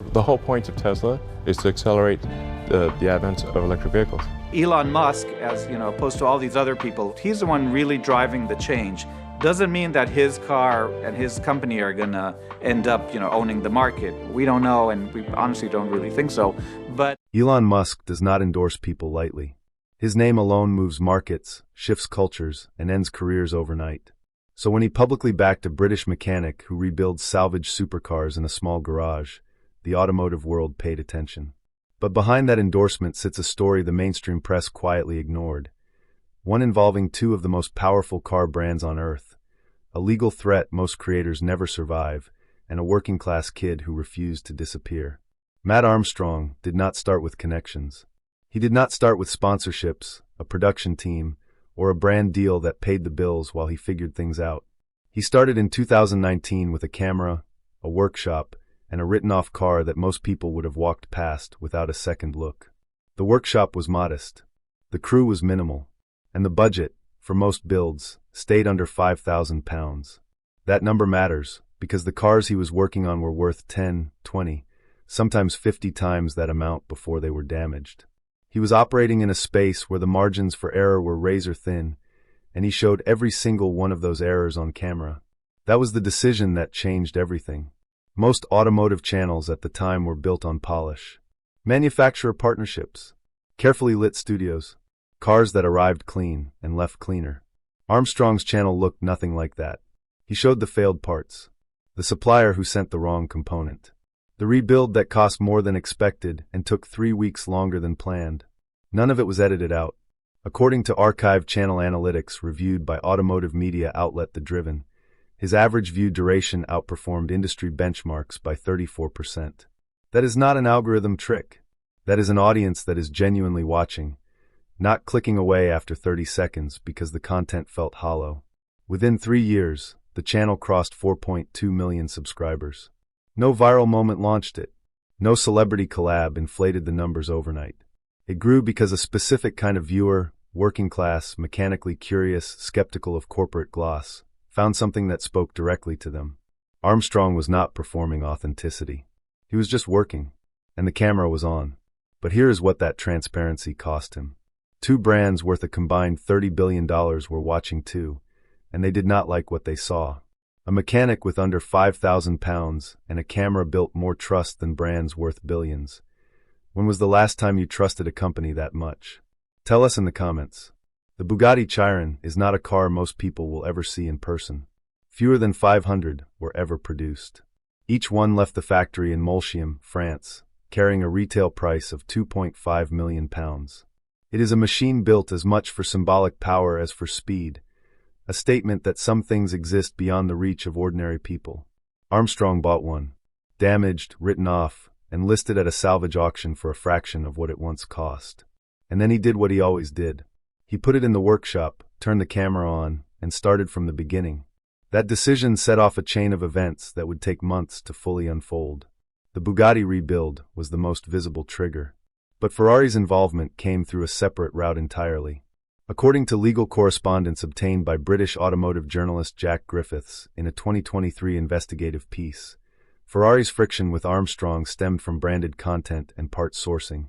The whole point of Tesla is to accelerate the advent of electric vehicles. Elon Musk, as you know, opposed to all these other people, he's the one really driving the change. Doesn't mean that his car and his company are gonna end up, owning the market. We don't know, and we honestly don't really think so. But Elon Musk does not endorse people lightly. His name alone moves markets, shifts cultures, and ends careers overnight. So when he publicly backed a British mechanic who rebuilds salvaged supercars in a small garage, the automotive world paid attention. But behind that endorsement sits a story the mainstream press quietly ignored. One involving two of the most powerful car brands on Earth, a legal threat most creators never survive, and a working-class kid who refused to disappear. Matt Armstrong did not start with connections. He did not start with sponsorships, a production team, or a brand deal that paid the bills while he figured things out. He started in 2019 with a camera, a workshop, and a written-off car that most people would have walked past without a second look. The workshop was modest. The crew was minimal. And the budget, for most builds, stayed under £5,000. That number matters, because the cars he was working on were worth 10, 20, sometimes 50 times that amount before they were damaged. He was operating in a space where the margins for error were razor-thin, and he showed every single one of those errors on camera. That was the decision that changed everything. Most automotive channels at the time were built on polish. Manufacturer partnerships, carefully lit studios, cars that arrived clean and left cleaner. Armstrong's channel looked nothing like that. He showed the failed parts, the supplier who sent the wrong component, the rebuild that cost more than expected and took 3 weeks longer than planned. None of it was edited out. According to archive channel analytics reviewed by automotive media outlet The Driven, his average view duration outperformed industry benchmarks by 34%. That is not an algorithm trick. That is an audience that is genuinely watching, not clicking away after 30 seconds because the content felt hollow. Within 3 years, the channel crossed 4.2 million subscribers. No viral moment launched it. No celebrity collab inflated the numbers overnight. It grew because a specific kind of viewer, working class, mechanically curious, skeptical of corporate gloss, found something that spoke directly to them. Armstrong was not performing authenticity. He was just working, and the camera was on. But here is what that transparency cost him. 2 brands worth a combined $30 billion were watching too, and they did not like what they saw. A mechanic with under £5,000 and a camera built more trust than brands worth billions. When was the last time you trusted a company that much? Tell us in the comments. The Bugatti Chiron is not a car most people will ever see in person. Fewer than 500 were ever produced. Each one left the factory in Molsheim, France, carrying a retail price of £2.5 million. It is a machine built as much for symbolic power as for speed, a statement that some things exist beyond the reach of ordinary people. Armstrong bought one, damaged, written off, and listed at a salvage auction for a fraction of what it once cost. And then he did what he always did. He put it in the workshop, turned the camera on, and started from the beginning. That decision set off a chain of events that would take months to fully unfold. The Bugatti rebuild was the most visible trigger. But Ferrari's involvement came through a separate route entirely. According to legal correspondence obtained by British automotive journalist Jack Griffiths in a 2023 investigative piece, Ferrari's friction with Armstrong stemmed from branded content and parts sourcing.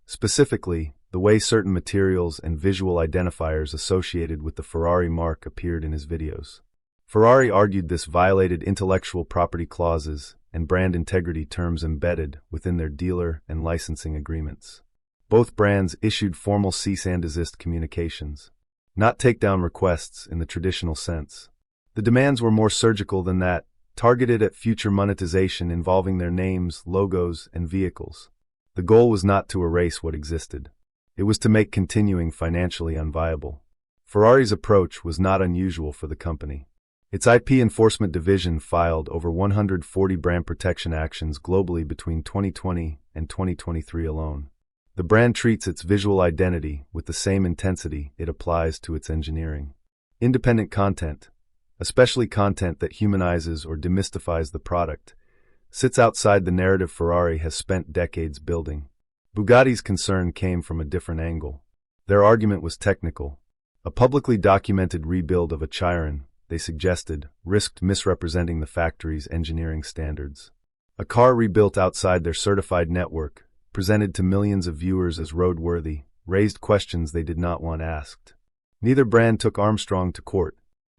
Specifically, the way certain materials and visual identifiers associated with the Ferrari mark appeared in his videos. Ferrari argued this violated intellectual property clauses and brand integrity terms embedded within their dealer and licensing agreements. Both brands issued formal cease and desist communications, not takedown requests in the traditional sense. The demands were more surgical than that, targeted at future monetization involving their names, logos, and vehicles. The goal was not to erase what existed. It was to make continuing financially unviable. Ferrari's approach was not unusual for the company. Its IP enforcement division filed over 140 brand protection actions globally between 2020 and 2023 alone. The brand treats its visual identity with the same intensity it applies to its engineering. Independent content, especially content that humanizes or demystifies the product, sits outside the narrative Ferrari has spent decades building. Bugatti's concern came from a different angle. Their argument was technical. A publicly documented rebuild of a Chiron, they suggested, risked misrepresenting the factory's engineering standards. A car rebuilt outside their certified network, presented to millions of viewers as roadworthy, raised questions they did not want asked. Neither brand took Armstrong to court,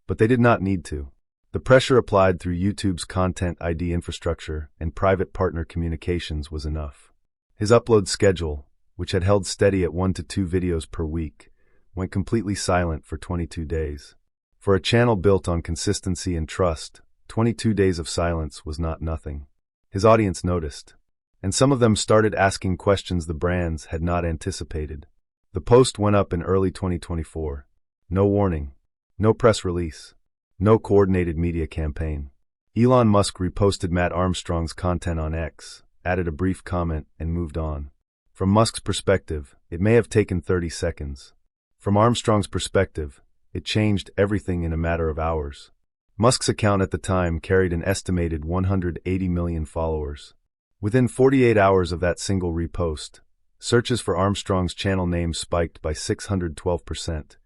but they did not need to. The pressure applied through YouTube's Content ID infrastructure and private partner communications was enough. His upload schedule, which had held steady at 1 to 2 videos per week, went completely silent for 22 days. For a channel built on consistency and trust, 22 days of silence was not nothing. His audience noticed, and some of them started asking questions the brands had not anticipated. The post went up in early 2024. No warning, no press release, no coordinated media campaign. Elon Musk reposted Matt Armstrong's content on X, added a brief comment, and moved on. From Musk's perspective, it may have taken 30 seconds. From Armstrong's perspective, it changed everything in a matter of hours. Musk's account at the time carried an estimated 180 million followers. Within 48 hours of that single repost, searches for Armstrong's channel name spiked by 612%,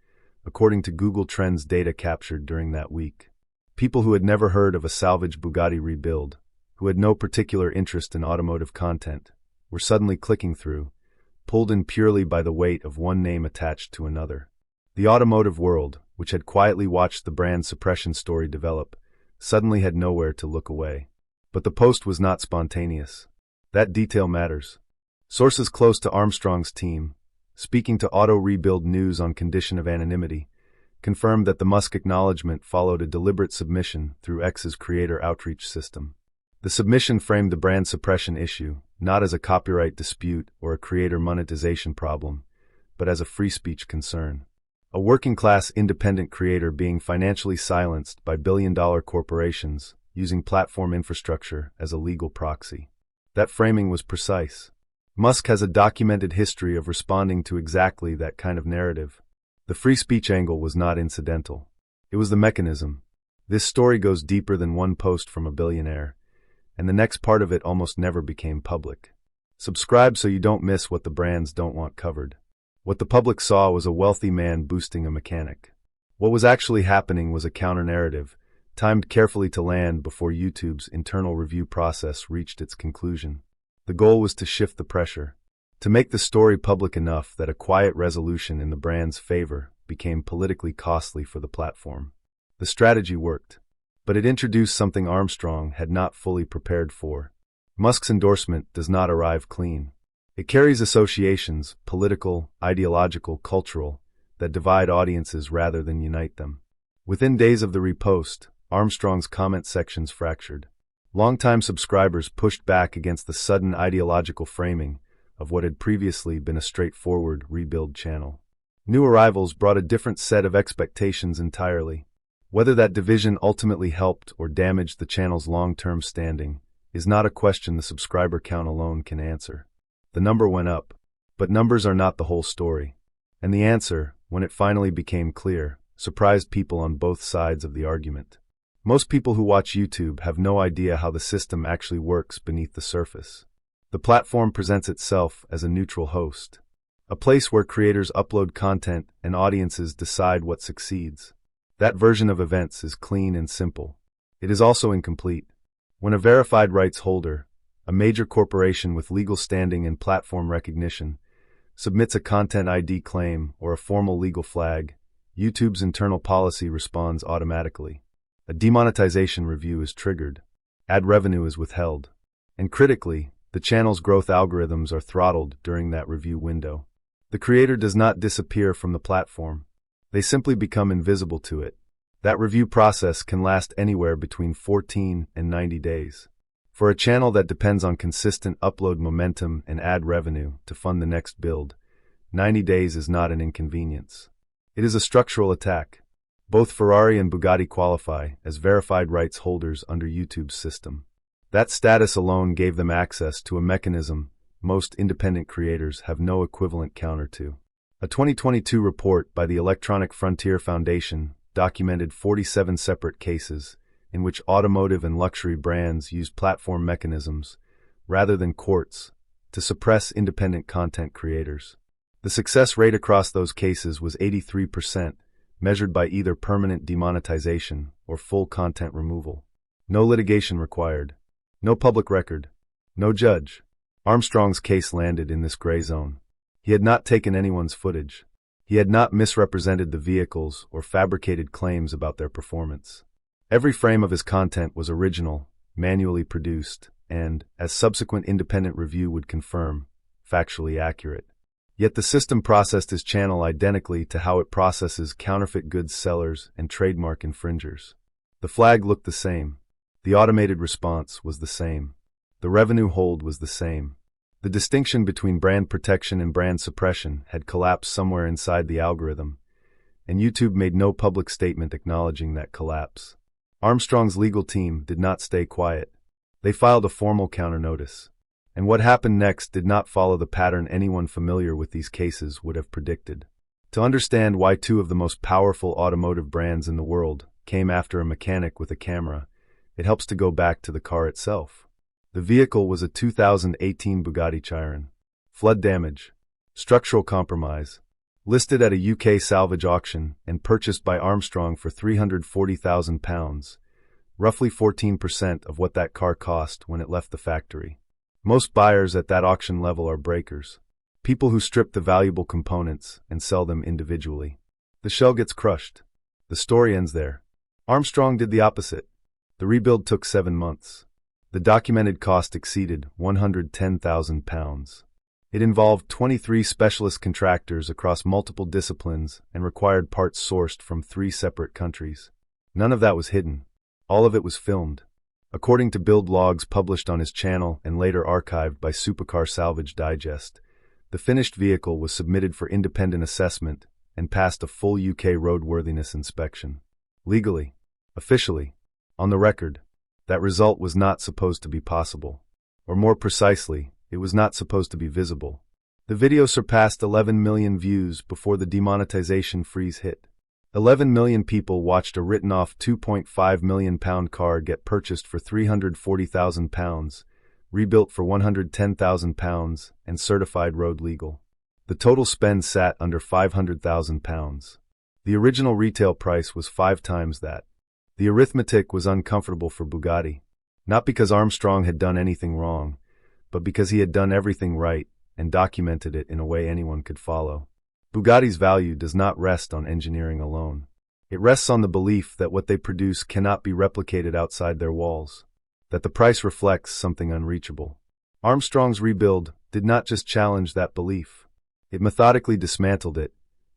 according to Google Trends data captured during that week. People who had never heard of a salvage Bugatti rebuild, who had no particular interest in automotive content, were suddenly clicking through, pulled in purely by the weight of one name attached to another. The automotive world, which had quietly watched the brand suppression story develop, suddenly had nowhere to look away. But the post was not spontaneous. That detail matters. Sources close to Armstrong's team, speaking to Auto Rebuild News on condition of anonymity, confirmed that the Musk acknowledgement followed a deliberate submission through X's creator outreach system. The submission framed the brand suppression issue not as a copyright dispute or a creator monetization problem, but as a free speech concern. A working-class independent creator being financially silenced by billion-dollar corporations using platform infrastructure as a legal proxy. That framing was precise. Musk has a documented history of responding to exactly that kind of narrative. The free speech angle was not incidental. It was the mechanism. This story goes deeper than one post from a billionaire, and the next part of it almost never became public. Subscribe so you don't miss what the brands don't want covered. What the public saw was a wealthy man boosting a mechanic. What was actually happening was a counter-narrative, timed carefully to land before YouTube's internal review process reached its conclusion. The goal was to shift the pressure, to make the story public enough that a quiet resolution in the brand's favor became politically costly for the platform. The strategy worked, but it introduced something Armstrong had not fully prepared for. Musk's endorsement does not arrive clean. It carries associations, political, ideological, cultural, that divide audiences rather than unite them. Within days of the repost, Armstrong's comment sections fractured. Longtime subscribers pushed back against the sudden ideological framing of what had previously been a straightforward rebuild channel. New arrivals brought a different set of expectations entirely. Whether that division ultimately helped or damaged the channel's long-term standing is not a question the subscriber count alone can answer. The number went up, but numbers are not the whole story. And the answer, when it finally became clear, surprised people on both sides of the argument. Most people who watch YouTube have no idea how the system actually works beneath the surface. The platform presents itself as a neutral host, a place where creators upload content and audiences decide what succeeds. That version of events is clean and simple. It is also incomplete. When a verified rights holder, a major corporation with legal standing and platform recognition, submits a Content ID claim or a formal legal flag, YouTube's internal policy responds automatically. A demonetization review is triggered. Ad revenue is withheld. And critically, the channel's growth algorithms are throttled during that review window. The creator does not disappear from the platform. They simply become invisible to it. That review process can last anywhere between 14 and 90 days. For a channel that depends on consistent upload momentum and ad revenue to fund the next build, 90 days is not an inconvenience. It is a structural attack. Both Ferrari and Bugatti qualify as verified rights holders under YouTube's system. That status alone gave them access to a mechanism most independent creators have no equivalent counter to. A 2022 report by the Electronic Frontier Foundation documented 47 separate cases in which automotive and luxury brands used platform mechanisms, rather than courts, to suppress independent content creators. The success rate across those cases was 83%, measured by either permanent demonetization or full content removal. No litigation required. No public record. No judge. Armstrong's case landed in this gray zone. He had not taken anyone's footage. He had not misrepresented the vehicles or fabricated claims about their performance. Every frame of his content was original, manually produced, and, as subsequent independent review would confirm, factually accurate. Yet the system processed his channel identically to how it processes counterfeit goods sellers and trademark infringers. The flag looked the same. The automated response was the same. The revenue hold was the same. The distinction between brand protection and brand suppression had collapsed somewhere inside the algorithm, and YouTube made no public statement acknowledging that collapse. Armstrong's legal team did not stay quiet. They filed a formal counter-notice. And what happened next did not follow the pattern anyone familiar with these cases would have predicted. To understand why two of the most powerful automotive brands in the world came after a mechanic with a camera, it helps to go back to the car itself. The vehicle was a 2018 Bugatti Chiron. Flood damage. Structural compromise. Listed at a UK salvage auction and purchased by Armstrong for £340,000, roughly 14% of what that car cost when it left the factory. Most buyers at that auction level are breakers, people who strip the valuable components and sell them individually. The shell gets crushed. The story ends there. Armstrong did the opposite. The rebuild took 7 months. The documented cost exceeded £110,000. It involved 23 specialist contractors across multiple disciplines and required parts sourced from 3 separate countries. None of that was hidden. All of it was filmed. According to build logs published on his channel and later archived by Supercar Salvage Digest, the finished vehicle was submitted for independent assessment and passed a full UK roadworthiness inspection. Legally, officially, on the record, that result was not supposed to be possible. Or more precisely, it was not supposed to be visible. The video surpassed 11 million views before the demonetization freeze hit. 11 million people watched a written-off £2.5 million car get purchased for £340,000, rebuilt for £110,000, and certified road legal. The total spend sat under £500,000. The original retail price was 5 times that. The arithmetic was uncomfortable for Bugatti, not because Armstrong had done anything wrong, but because he had done everything right and documented it in a way anyone could follow. Bugatti's value does not rest on engineering alone. It rests on the belief that what they produce cannot be replicated outside their walls, that the price reflects something unreachable. Armstrong's rebuild did not just challenge that belief. It methodically dismantled it,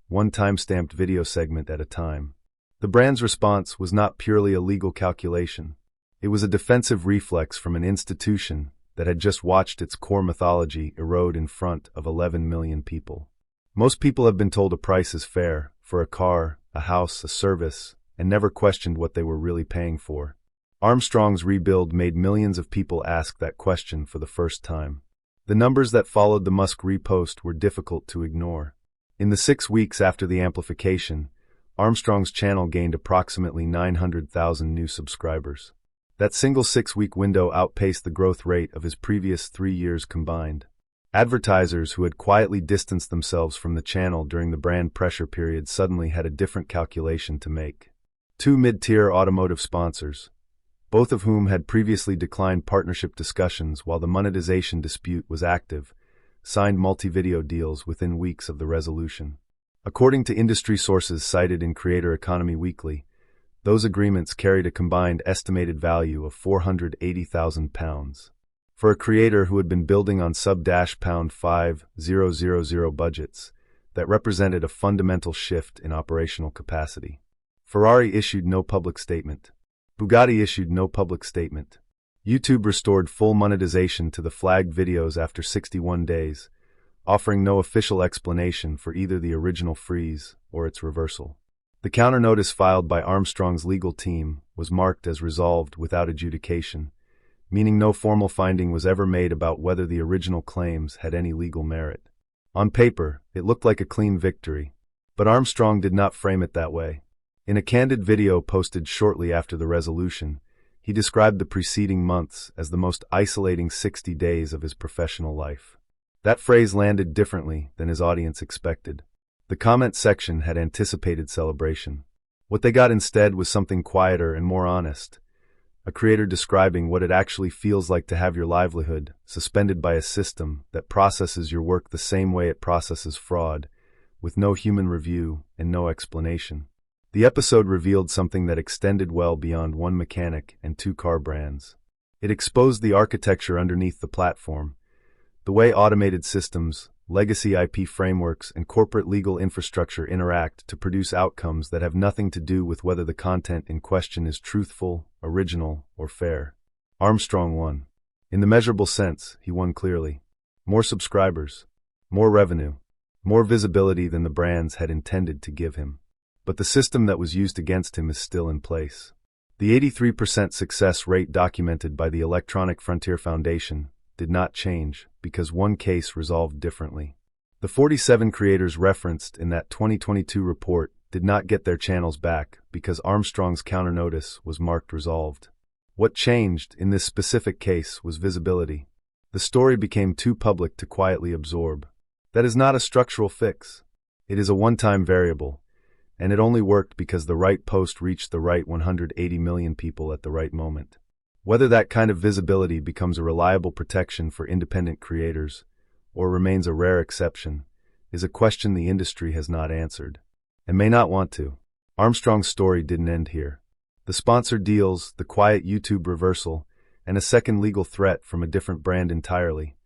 one time-stamped video segment at a time. The brand's response was not purely a legal calculation. It was a defensive reflex from an institution that had just watched its core mythology erode in front of 11 million people. Most people have been told a price is fair for a car, a house, a service, and never questioned what they were really paying for. Armstrong's rebuild made millions of people ask that question for the first time. The numbers that followed the Musk repost were difficult to ignore. In the 6 weeks after the amplification, Armstrong's channel gained approximately 900,000 new subscribers. That single 6-week window outpaced the growth rate of his previous 3 years combined. Advertisers who had quietly distanced themselves from the channel during the brand pressure period suddenly had a different calculation to make. 2 mid-tier automotive sponsors, both of whom had previously declined partnership discussions while the monetization dispute was active, signed multi-video deals within weeks of the resolution. According to industry sources cited in Creator Economy Weekly, those agreements carried a combined estimated value of £480,000. For a creator who had been building on sub-£50,000 budgets, that represented a fundamental shift in operational capacity. Ferrari issued no public statement. Bugatti issued no public statement. YouTube restored full monetization to the flagged videos after 61 days, offering no official explanation for either the original freeze or its reversal. The counter-notice filed by Armstrong's legal team was marked as resolved without adjudication, meaning no formal finding was ever made about whether the original claims had any legal merit. On paper, it looked like a clean victory, but Armstrong did not frame it that way. In a candid video posted shortly after the resolution, he described the preceding months as the most isolating 60 days of his professional life. That phrase landed differently than his audience expected. The comment section had anticipated celebration. What they got instead was something quieter and more honest. A creator describing what it actually feels like to have your livelihood suspended by a system that processes your work the same way it processes fraud, with no human review and no explanation. The episode revealed something that extended well beyond one mechanic and two car brands. It exposed the architecture underneath the platform, the way automated systems, legacy IP frameworks, and corporate legal infrastructure interact to produce outcomes that have nothing to do with whether the content in question is truthful, original, or fair. Armstrong won. In the measurable sense, he won clearly. More subscribers, more revenue, more visibility than the brands had intended to give him. But the system that was used against him is still in place. The 83% success rate documented by the Electronic Frontier Foundation did not change because one case resolved differently. The 47 creators referenced in that 2022 report did not get their channels back because Armstrong's counter-notice was marked resolved. What changed in this specific case was visibility. The story became too public to quietly absorb. That is not a structural fix. It is a one-time variable, and it only worked because the right post reached the right 180 million people at the right moment. Whether that kind of visibility becomes a reliable protection for independent creators, or remains a rare exception, is a question the industry has not answered, and may not want to. Armstrong's story didn't end here. The sponsored deals, the quiet YouTube reversal, and a second legal threat from a different brand entirely.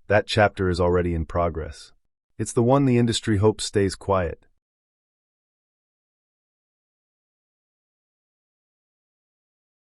That chapter is already in progress. It's the one the industry hopes stays quiet,